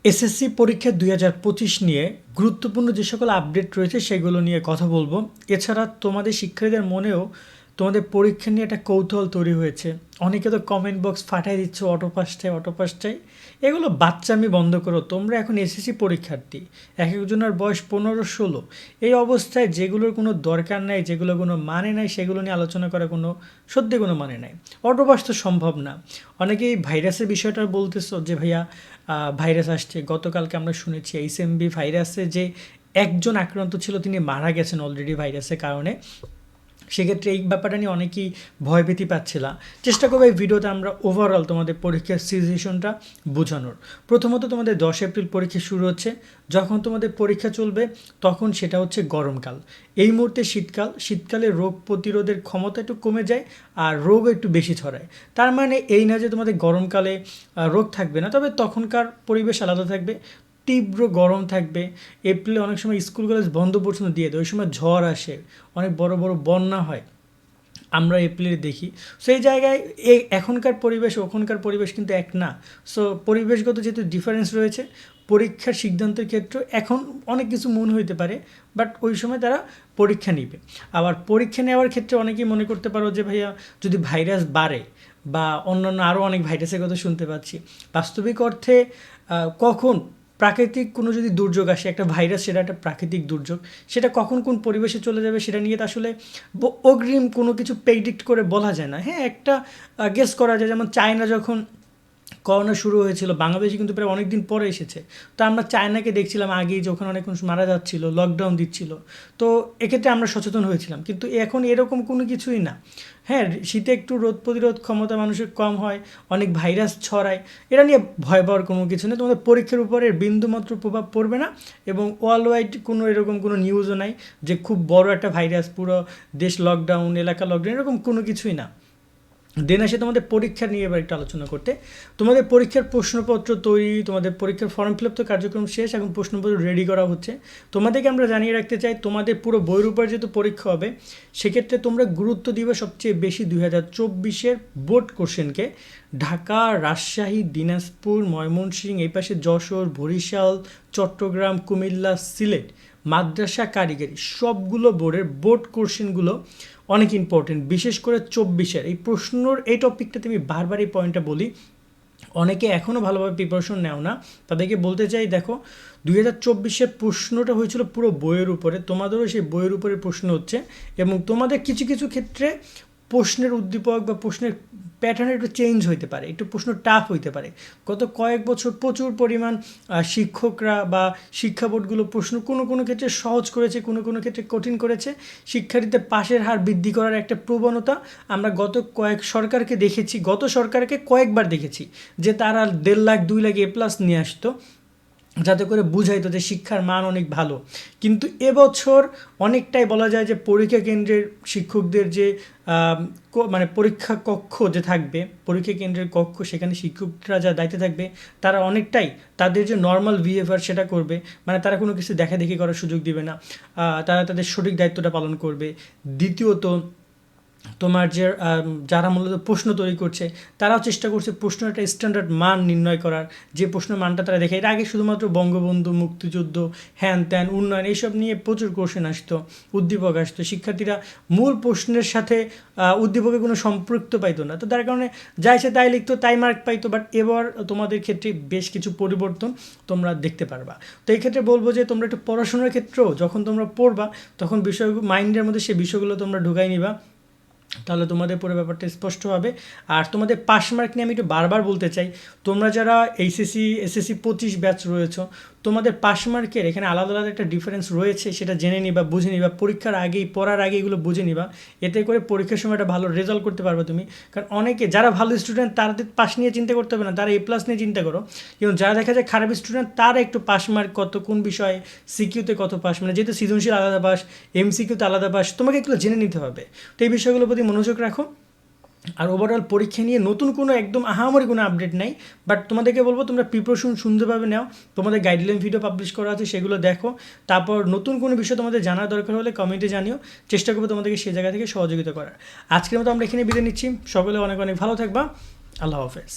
SSC পরীক্ষা 2025 নিয়ে গুরুত্বপূর্ণ যে সকল আপডেট রয়েছে সেগুলো নিয়ে কথা বলবো। এছাড়া তোমাদের শিক্ষার্থীদের মনেও তোমাদের পরীক্ষা নিয়ে একটা কৌতূহল তৈরি হয়েছে। অনেকে তো কমেন্ট বক্স ফাটাই দিচ্ছ অটো পাস চাই। এগুলো বাচ্চামি বন্ধ করো। তোমরা এখন এসএসসি পরীক্ষার্থী, এক একজনের বয়স 15-16। এই অবস্থায় যেগুলোর কোনো দরকার নাই, যেগুলো কোনো মানে নাই, সেগুলো নিয়ে আলোচনা করা সত্যি কোনো মানে নাই। অটো পাস তো সম্ভব না। অনেকেই ভাইরাসের বিষয়টা বলতেছো যে ভাইয়া ভাইরাস আসছে। গতকালকে আমরা শুনেছি এইচএমভি ভাইরাসে যে একজন আক্রান্ত ছিল তিনি মারা গেছেন অলরেডি ভাইরাসের কারণে। সেক্ষেত্রে এই ব্যাপারটা নিয়ে অনেকেই ভয়ভীতি পাচ্ছিলাম। চেষ্টা করবো এই ভিডিওতে আমরা ওভারঅল তোমাদের পরীক্ষার সিচুয়েশনটা বোঝানোর। প্রথমত তোমাদের 10 এপ্রিল পরীক্ষা শুরু হচ্ছে। যখন তোমাদের পরীক্ষা চলবে তখন সেটা হচ্ছে গরমকাল। এই মুহূর্তে শীতকালে রোগ প্রতিরোধের ক্ষমতা একটু কমে যায় আর রোগও একটু বেশি ছড়ায়। তার মানে এই না যে তোমাদের গরমকালে রোগ থাকবে না, তবে তখনকার পরিবেশ আলাদা থাকবে। তীব্র গরম থাকবে। এপ্রিলে অনেক সময় স্কুল কলেজ বন্ধ পর্যন্ত দিয়ে দেয়। ওই সময় ঝড় আসে, অনেক বড় বড় বন্যা হয়, আমরা এপ্রিলে দেখি। সেই জায়গায় এখনকার পরিবেশ ওখানকার পরিবেশ কিন্তু এক না। সো পরিবেশগত যেহেতু ডিফারেন্স রয়েছে, পরীক্ষার সিদ্ধান্তের ক্ষেত্রে এখন অনেক কিছু মনে হইতে পারে, বাট ওই সময় তারা পরীক্ষা নিবে। আবার পরীক্ষা নেওয়ার ক্ষেত্রে অনেকেই মনে করতে পারো যে ভাইয়া যদি ভাইরাস বাড়ে বা অন্যান্য আরও অনেক ভাইরাসের কথা শুনতে পাচ্ছি। বাস্তবিক অর্থে কখন প্রাকৃতিক কোনো যদি দুর্যোগ আসে, একটা ভাইরাস সেটা একটা প্রাকৃতিক দুর্যোগ, সেটা কখন কোন পরিবেশে চলে যাবে সেটা নিয়ে তো আসলে অগ্রিম কোনো কিছু প্রেডিক্ট করে বলা যায় না। হ্যাঁ, একটা গেস করা যায়। যেমন চায়না যখন করোনা শুরু হয়েছিল, বাংলাদেশে কিন্তু প্রায় অনেক দিন পরে এসেছে। তো আমরা চায়নাকে দেখছিলাম আগেই যখন অনেক মানুষ মারা যাচ্ছিল, লকডাউন দিচ্ছিল। তো এক্ষেত্রে আমরা সচেতন হয়েছিলাম, কিন্তু এখন এরকম কোনো কিছুই না। হ্যাঁ, শীতে একটু রোদ প্রতিরোধ ক্ষমতা মানুষের কম হয়, অনেক ভাইরাস ছড়ায়। এটা নিয়ে ভয় পাওয়ার কোনো কিছু নেই। তোমাদের পরীক্ষার উপরে বিন্দুমাত্র প্রভাব পড়বে না, এবং ওয়ার্ল্ড ওয়াইড কোনো এরকম কোনো নিউজও নাই যে খুব বড় একটা ভাইরাস পুরো দেশ লকডাউন, এলাকা লকডাউন, এরকম কোনো কিছুই না। দেন আসে তোমাদের পরীক্ষা নিয়ে এবার একটু আলোচনা করতে। তোমাদের পরীক্ষার প্রশ্নপত্র তৈরি, তোমাদের পরীক্ষার ফর্ম ফিল আপ তো কার্যক্রম শেষ, এখন প্রশ্নপত্র রেডি করা হচ্ছে। তোমাদেরকে আমরা জানিয়ে রাখতে চাই, তোমাদের পুরো বইয়ের উপর যেহেতু পরীক্ষা হবে, সেক্ষেত্রে তোমরা গুরুত্ব দিবে সবচেয়ে বেশি 2024-এর বোর্ড কোশ্চেনকে। ঢাকা, রাজশাহী, দিনাজপুর, ময়মনসিংহ, এই পাশে যশোর, বরিশাল, চট্টগ্রাম, কুমিল্লা, সিলেট, মাদ্রাসা, কারিগরি, সবগুলো বোর্ডের বোর্ড কোশ্চেনগুলো অনেক ইম্পর্টেন্ট। বিশেষ করে 24-এর এই প্রশ্নর এই টপিকটাতে আমি বারবার এই পয়েন্টটা বলি। অনেকে এখনও ভালোভাবে প্রিপারেশন নেও না, তাদেরকে বলতে চাই, দেখো 2024-এর প্রশ্নটা হয়েছিল পুরো বইয়ের উপরে, তোমাদেরও সেই বইয়ের উপরে প্রশ্ন হচ্ছে। এবং তোমাদের কিছু কিছু ক্ষেত্রে প্রশ্নের উদ্দীপক বা প্রশ্নের প্যাটার্ন একটু চেঞ্জ হইতে পারে, একটু প্রশ্ন টাফ হইতে পারে। গত কয়েক বছর প্রচুর পরিমাণ শিক্ষকরা বা শিক্ষা বোর্ডগুলো প্রশ্ন কোনো ক্ষেত্রে সহজ করেছে, কোনো ক্ষেত্রে কঠিন করেছে। শিক্ষার্থীদের পাশের হার বৃদ্ধি করার একটা প্রবণতা আমরা গত কয়েক সরকারকে দেখেছি, গত সরকারকে কয়েকবার দেখেছি যে তারা 1.5 লাখ 2 লাখ A+ নিয়ে আসতো, যাতে করে বুঝাইতো যে শিক্ষার মান অনেক ভালো। কিন্তু এবছর অনেকটাই বলা যায় যে পরীক্ষা কেন্দ্রের শিক্ষকদের যে মানে পরীক্ষা কক্ষ যে থাকবে, পরীক্ষা কেন্দ্রের কক্ষ, সেখানে শিক্ষকরা যা দায়িত্বে থাকবে, তারা অনেকটাই তাদের যে নর্মাল বিহেভিয়ার সেটা করবে। মানে তারা কোনো কিছু দেখাদেখি করার সুযোগ দিবে না, তারা তাদের সঠিক দায়িত্বটা পালন করবে। দ্বিতীয়ত, তোমার যে যারা মূলত প্রশ্ন তৈরি করছে, তারাও চেষ্টা করছে প্রশ্নের একটা স্ট্যান্ডার্ড মান নির্ণয় করার, যে প্রশ্নের মানটা তারা দেখে। এর আগে শুধুমাত্র বঙ্গবন্ধু, মুক্তিযুদ্ধ, হ্যান ত্যান, উন্নয়ন, এইসব নিয়ে প্রচুর কোশ্চেন আসতো, উদ্দীপক আসতো। শিক্ষার্থীরা মূল প্রশ্নের সাথে উদ্দীপকে কোনো সম্পৃক্ত পাইতো না, তো তার কারণে যা ইচ্ছে তাই লিখতো, তাই মার্ক পাইতো। বাট এবার তোমাদের ক্ষেত্রে বেশ কিছু পরিবর্তন তোমরা দেখতে পারবা। তো এই ক্ষেত্রে বলবো যে তোমরা একটু পড়াশোনার ক্ষেত্রেও যখন তোমরা পড়বা, তখন বিষয়গুলো মাইন্ডের মধ্যে সেই বিষয়গুলো তোমরা ঢুকাই নিবা, তাহলে তোমাদের পুরো ব্যাপারটা স্পষ্ট হবে। আর তোমাদের পাস মার্ক নিয়ে আমি একটু বারবার বলতে চাই, তোমরা যারা এসএসসি 25 ব্যাচ রয়েছো, তোমাদের পাস মার্কের এখানে আলাদা আলাদা একটা ডিফারেন্স রয়েছে, সেটা জেনে নিবা, বুঝে নিবা, পরীক্ষার আগেই, পড়ার আগে এগুলো বুঝে নিবা। এতে করে পরীক্ষার সময় একটা ভালো রেজাল্ট করতে পারবে তুমি। কারণ অনেকে যারা ভালো স্টুডেন্ট তাদের পাস নিয়ে চিন্তা করতে হবে না, তারা A+ নিয়ে চিন্তা করো। এবং যারা দেখা যায় খারাপ স্টুডেন্ট, তারা একটু পাস মার্ক কত, কোন বিষয়ে, সিকিউতে কত পাস, মানে যেহেতু সৃজনশীল আলাদা পাস, MCQতে আলাদা পাস, তোমাকে এগুলো জেনে নিতে হবে। তো এই বিষয়গুলোর প্রতি মনোযোগ রাখো। আর ওভারঅল পরীক্ষা নিয়ে নতুন কোনো একদম আহামরি কোনো আপডেট নাই, বাট তোমাদেরকে বলবো তোমরা প্রিপারেশন সুন্দরভাবে নাও। তোমাদের গাইডলাইন ভিডিও পাবলিশ করা আছে, সেগুলো দেখো। তারপর নতুন কোনো বিষয় তোমাদের জানার দরকার হলে কমেন্টে জানিও, চেষ্টা করবো তোমাদেরকে সেই জায়গা থেকে সহযোগিতা করার। আজকের মতো আমরা এখানে বিদায় নিচ্ছি। সকলে অনেক অনেক ভালো থাকবা। আল্লাহ হাফেজ।